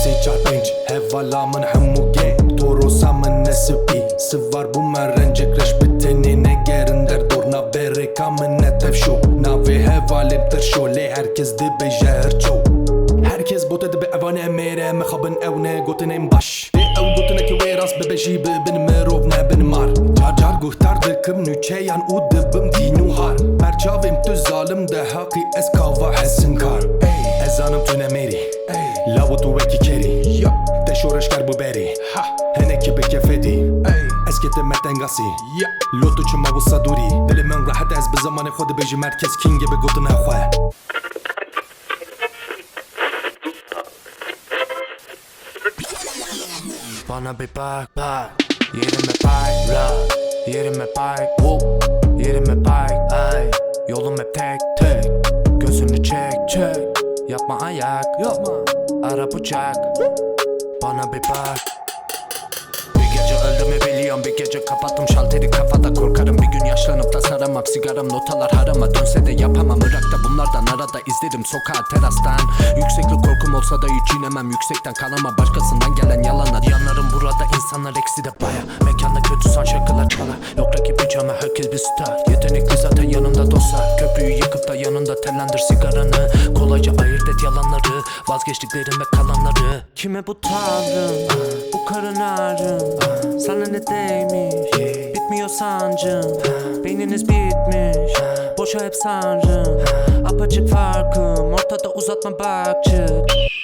4 hevala min hemû gê torosa min nesipî sivar bû me rencek reş bi tenê negerin derdor naberêka min ne tevşo navê hevalên tirşo lê herkes dibêje hirço herkes bota dibe evanê em mêre me xebin ew ne gotin em baş lê ew gotinekî wê rast bibêjî bibin mirov nebin mar car car guhtar dikim nûçeyan û dibim dîn û har berçavêm tu zalim de haqî ez kava hesin kar ezanim tu nemêrî lawit û wekî kerî te şoreşker bu berî henekî bi kefedî ez ketim me tengasî lo tu çima wisa dûrî dilê min rahet ez bi zamanê xwe dibêjim herkes kîn gibi gotin xwe Bana bir bak bak yerime bak rock yerime bak yerime bak ay yolum hep tek tek gözünü çek çek yapma ayak yapma ara bıçak bana bir bak bir gece öldüğümü biliyorum bir gece kapattım şalteri kafada korkarım bir gün yaşlanıp da saramam sigaram notalar harama dönse de yapamam Irak'ta bunlardan arada izlerim sokağa terastan yükseklik korkum olsa da hiç inemem yüksekten kalama başkasından gelen yalanlar yanlarım burada insanlar eksi de baya mekanda kötü san şarkılar çalar yok rakip hiç ama herkes bir star yetenekli zaten yanımda dostlar köprüyü yıkıp da yanında tellendir sigaranı kolayca ayırt et yalanları vazgeçtiklerim ve kalanları kime bu tavrım bu karın ağrım sana ne değmiş bitmiyor sancım beyniniz bitmiş boşa hep sanrım apaçık farkım ortada uzatma bak çık